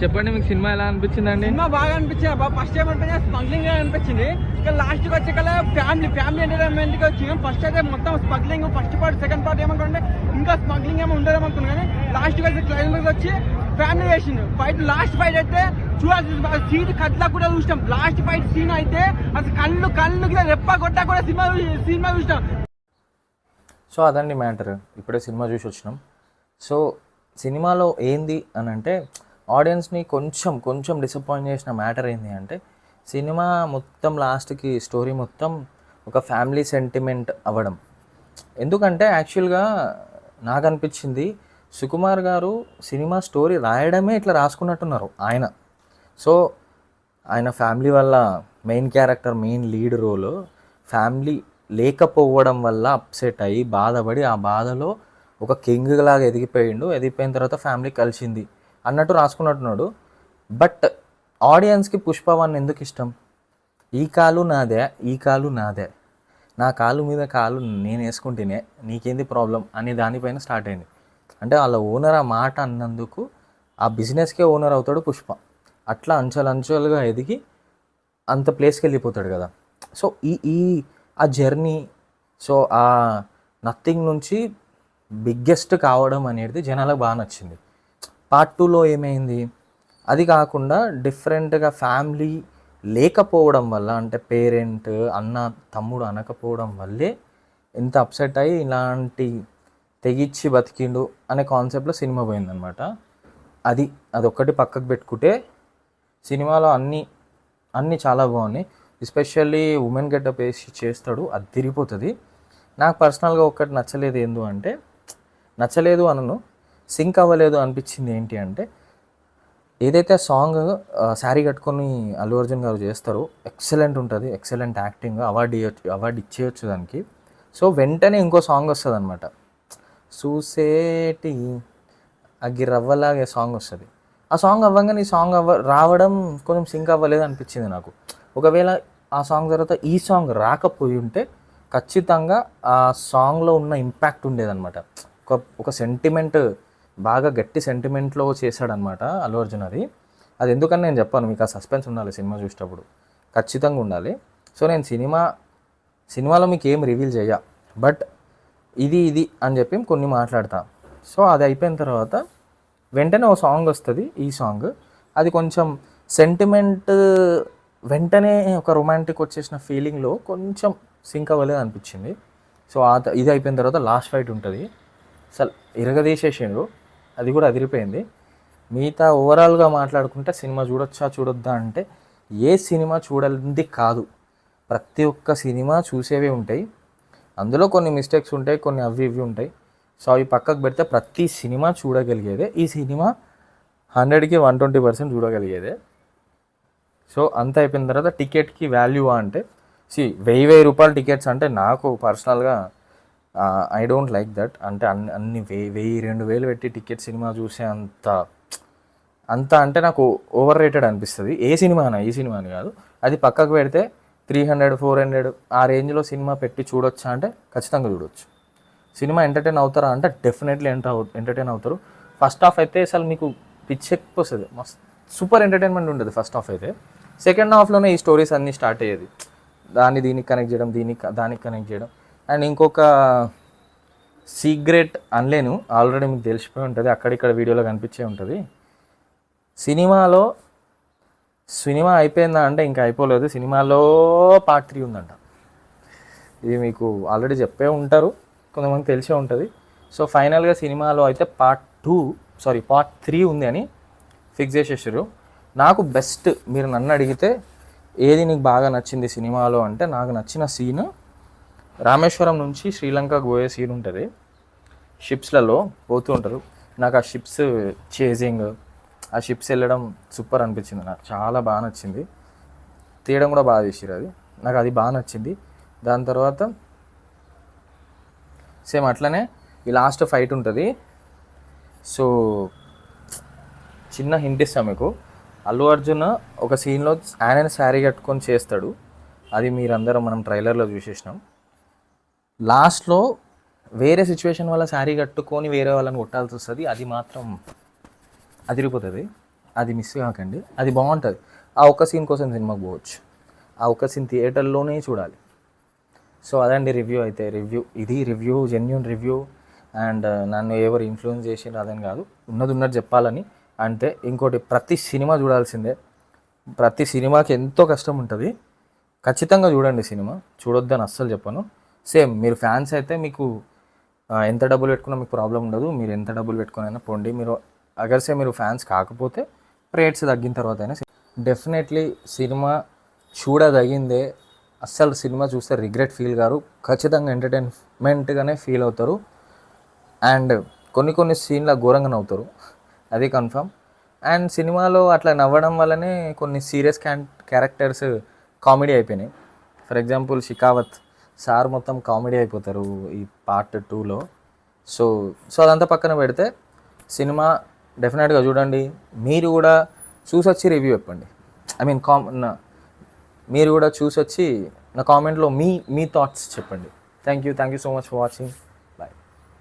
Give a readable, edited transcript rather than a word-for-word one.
చెప్పండి, మీకు సినిమా ఎలా అనిపించిందండి? సినిమా బాగా అనిపించింది అబ్బా. ఫస్ట్ టైం అంటే స్మగ్లింగ్ అనిపించింది. ఇక లాస్ట్కి వచ్చే కల్లా ఫ్యామిలీ ఎంటర్టైన్మెంట్కి వచ్చి ఫస్ట్ అయితే మొత్తం smuggling, first part second part ఏమనుకుంటే ఇంకా స్మగ్లింగ్ ఏమో ఉండదేమనుకున్నాను, కానీ లాస్ట్కి వచ్చి క్లైమాక్స్ వచ్చి ఫ్యామిలీ చేసింది. ఫైట్ లాస్ట్ ఫైట్ అయితే చూడాల్సింది. సీన్ కట్లా కూడా చూసినాం. లాస్ట్ ఫైట్ సీన్ అయితే అసలు కళ్ళు రెప్ప కొట్టా కూడా సినిమా చూసినాం. సో అదండి మ్యాటర్. ఇప్పుడే సినిమా చూసి వచ్చినాం. సో సినిమాలో ఏంది అని అంటే ఆడియన్స్ని కొంచెం డిసప్పాయింట్ చేసిన మ్యాటర్ ఏంది అంటే సినిమా మొత్తం లాస్ట్కి స్టోరీ మొత్తం ఒక ఫ్యామిలీ సెంటిమెంట్ అవ్వడం. ఎందుకంటే యాక్చువల్గా నాకు అనిపించింది సుకుమార్ గారు సినిమా స్టోరీ రాయడమే ఇట్లా రాసుకున్నట్టున్నారు ఆయన. సో ఆయన ఫ్యామిలీ వల్ల main character, main lead role family లేకపోవడం వల్ల అప్సెట్ అయ్యి బాధపడి ఆ బాధలో ఒక కింగ్ లాగా ఎదిగిపోయిన తర్వాత ఫ్యామిలీ కలిసింది అన్నట్టు రాసుకున్నట్టున్నాడు. బట్ ఆడియన్స్కి పుష్ప 1 ఎందుకు ఇష్టం? ఈ కాలు నాదే, నా కాలు మీద కాలు నేను వేసుకుంటేనే నీకేంది ప్రాబ్లం అనే దానిపైన స్టార్ట్ అయింది. అంటే వాళ్ళ ఓనర్ ఆ మాట అన్నందుకు ఆ బిజినెస్కే ఓనర్ అవుతాడు పుష్ప. అట్లా అంచెలుగా ఎదిగి అంత ప్లేస్కి వెళ్ళిపోతాడు కదా. సో ఆ జర్నీ, సో ఆ నథింగ్ నుంచి బిగ్గెస్ట్ కావడం అనేది జనాలకు బాగా నచ్చింది. పార్ట్ 2లో ఏమైంది? అది కాకుండా డిఫరెంట్గా ఫ్యామిలీ లేకపోవడం వల్ల, అంటే పేరెంట్ అన్న తమ్ముడు అనకపోవడం వల్లే ఎంత అప్సెట్ అయ్యి ఇలాంటి తెగిచ్చి బతికిండు అనే కాన్సెప్ట్లో సినిమా పోయిందనమాట. అదొక్కటి పక్కకు పెట్టుకుంటే సినిమాలో అన్నీ చాలా బాగున్నాయి. ఎస్పెషల్లీ ఉమెన్ గెటప్ వేసి చేస్తాడు, అది తిరిగిపోతుంది. నాకు పర్సనల్గా ఒక్కటి నచ్చలేదు అనను, సింక్ అవ్వలేదు అనిపించింది ఏంటి అంటే ఏదైతే సాంగ్ శారీ కట్టుకొని అల్లు అర్జున్ గారు చేస్తారో ఎక్సలెంట్ ఉంటుంది, ఎక్సలెంట్ యాక్టింగ్, అవార్డు ఇచ్చేయచ్చు దానికి. సో వెంటనే ఇంకో సాంగ్ వస్తుంది అనమాట, చూసేటి అగ్గిరవ్వలాగే సాంగ్ వస్తుంది. ఆ సాంగ్ అవ్వగానే ఈ సాంగ్ రావడం కొంచెం సింక్ అవ్వలేదు అనిపించింది నాకు. ఒకవేళ ఆ సాంగ్ తర్వాత ఈ సాంగ్ రాకపోయి ఉంటే ఖచ్చితంగా ఆ సాంగ్లో ఉన్న ఇంపాక్ట్ ఉండేదన్నమాట. ఒక సెంటిమెంట్, బాగా గట్టి సెంటిమెంట్లో చేశాడనమాట అల్లు అర్జున్. అది ఎందుకని నేను చెప్పాను, మీకు ఆ సస్పెన్స్ ఉండాలి సినిమా చూసేటప్పుడు, ఖచ్చితంగా ఉండాలి. సో నేను సినిమాలో మీకు ఏం రివీల్ చేయ, బట్ ఇది అని చెప్పి కొన్ని మాట్లాడతా. సో అది అయిపోయిన తర్వాత వెంటనే ఒక సాంగ్ వస్తుంది, ఈ సాంగ్. అది కొంచెం సెంటిమెంట్, వెంటనే ఒక రొమాంటిక్ వచ్చేసిన ఫీలింగ్లో కొంచెం సింక్ అవ్వలేదు అనిపించింది. సో ఇది అయిపోయిన తర్వాత లాస్ట్ ఫైట్ ఉంటుంది, అసలు ఇరగదీసేసిండ్రు, అది కూడా అదిరిపోయింది. మిగతా ఓవరాల్గా మాట్లాడుకుంటే సినిమా చూడొద్దా అంటే ఏ సినిమా చూడాలి కాదు, ప్రతి ఒక్క సినిమా చూసేవే ఉంటాయి. అందులో కొన్ని మిస్టేక్స్ ఉంటాయి, కొన్ని అవి ఇవి ఉంటాయి. సో అవి పక్కకు పెడితే ప్రతి సినిమా చూడగలిగేదే. ఈ సినిమా 100కి 120% చూడగలిగేదే. సో అంత అయిపోయిన తర్వాత టికెట్కి వాల్యూ అంటే 1000 రూపాయల టికెట్స్ అంటే నాకు పర్సనల్గా ఐ డోంట్ లైక్ దట్. అంటే అన్ని 1000-2000 పెట్టి టికెట్ సినిమా చూసే అంత అంటే నాకు ఓవర్ రేటెడ్ అనిపిస్తుంది. ఈ సినిమా అని కాదు, అది పక్కకు పెడితే 300-400 ఆ రేంజ్లో సినిమా పెట్టి చూడొచ్చా అంటే ఖచ్చితంగా చూడొచ్చు. సినిమా ఎంటర్టైన్ అవుతారా అంటే డెఫినెట్లీ ఎంటర్టైన్ అవుతారు. ఫస్ట్ హాఫ్ అయితే అసలు మీకు పిచ్చెక్కిపోతుంది, మస్తు సూపర్ ఎంటర్టైన్మెంట్ ఉంటుంది ఫస్ట్ హాఫ్ అయితే. సెకండ్ హాఫ్లోనే ఈ స్టోరీస్ అన్నీ స్టార్ట్ అయ్యేది, దీనికి కనెక్ట్ చేయడం, దానికి కనెక్ట్ చేయడం. అండ్ ఇంకొక సీక్రెట్ అనలేను, ఆల్రెడీ మీకు తెలిసిపోయి ఉంటుంది, అక్కడిక్కడ వీడియోలో కనిపించే ఉంటుంది. సినిమా అయిపోయిందా అంటే ఇంకా అయిపోలేదు, సినిమాలో పార్ట్ 3 ఉందంట. ఇది మీకు ఆల్రెడీ చెప్పే ఉంటారు, కొంతమంది తెలిసే ఉంటుంది. సో ఫైనల్గా సినిమాలో అయితే పార్ట్ 3 ఉంది అని ఫిక్స్ చేసేసారు. నాకు బెస్ట్, మీరు నన్ను అడిగితే ఏది నీకు బాగా నచ్చింది సినిమాలో అంటే నాకు నచ్చిన సీన్ రామేశ్వరం నుంచి శ్రీలంకకు పోయే సీన్ ఉంటుంది. షిప్స్లలో పోతూ ఉంటారు, నాకు ఆ షిప్స్ చేజింగ్, ఆ షిప్స్ వెళ్ళడం సూపర్ అనిపించింది, నాకు చాలా బాగా నచ్చింది. తీయడం కూడా బాగా చేసారు, నాకు అది బాగా నచ్చింది. దాని తర్వాత సేమ్ అట్లనే ఈ లాస్ట్ ఫైట్ ఉంటుంది. సో చిన్న హింట్ ఇస్తాం మీకు, అల్లు అర్జున్ ఒక సీన్లో ఆయన శారీ కట్టుకొని చేస్తాడు, అది మీరందరం మనం ట్రైలర్లో చూసేసినాం. లాస్ట్లో వేరే సిచ్యువేషన్ వల్ల శారీ కట్టుకొని వేరే వాళ్ళని కొట్టాల్సి వస్తుంది, అది మాత్రం అదిరిపోతుంది. అది మిస్ కాకండి, అది బాగుంటుంది. ఆ ఒక్క సీన్ కోసం సినిమాకి పోవచ్చు, ఆ ఒక్క సీన్ థియేటర్లోనే చూడాలి. సో అదండి రివ్యూ. అయితే ఇది రివ్యూ, జెన్యూన్ రివ్యూ. అండ్ నన్ను ఎవరు ఇన్ఫ్లుయెన్స్ చేసిండ్రు అదని కాదు, ఉన్నది చెప్పాలని అంతే. ఇంకోటి, ప్రతి సినిమా చూడాల్సిందే, ప్రతి సినిమాకి ఎంతో కష్టం ఉంటుంది, ఖచ్చితంగా చూడండి సినిమా, చూడొద్దని అస్సలు చెప్పను. సేమ్ మీరు ఫ్యాన్స్ అయితే మీకు ఎంత డబ్బులు పెట్టుకున్నా మీకు ప్రాబ్లం ఉండదు, మీరు ఎంత డబ్బులు పెట్టుకునైనా పోండి. మీరు అగర్సే మీరు ఫ్యాన్స్ కాకపోతే రేట్స్ తగ్గిన తర్వాత అయినా డెఫినెట్లీ సినిమా చూడదగిందే. అస్సలు సినిమా చూస్తే రిగ్రెట్ ఫీల్ గారు, ఖచ్చితంగా ఎంటర్టైన్మెంట్గానే ఫీల్ అవుతారు. అండ్ కొన్ని సీన్ల ఘోరంగా నవ్వుతారు, అది కన్ఫర్మ్. అండ్ సినిమాలో అట్లా నవ్వడం వల్లనే కొన్ని సీరియస్ క్యారెక్టర్స్ కామెడీ అయిపోయినాయి. ఫర్ ఎగ్జాంపుల్ షికావత్ సార్ మొత్తం కామెడీ అయిపోతారు ఈ పార్ట్ 2లో. సో అదంతా పక్కన పెడితే సినిమా డెఫినెట్గా చూడండి. మీరు కూడా చూసొచ్చి రివ్యూ చెప్పండి. ఐ మీన్ మీరు కూడా చూసొచ్చి నా కామెంట్లో మీ థాట్స్ చెప్పండి. Thank you so much for watching.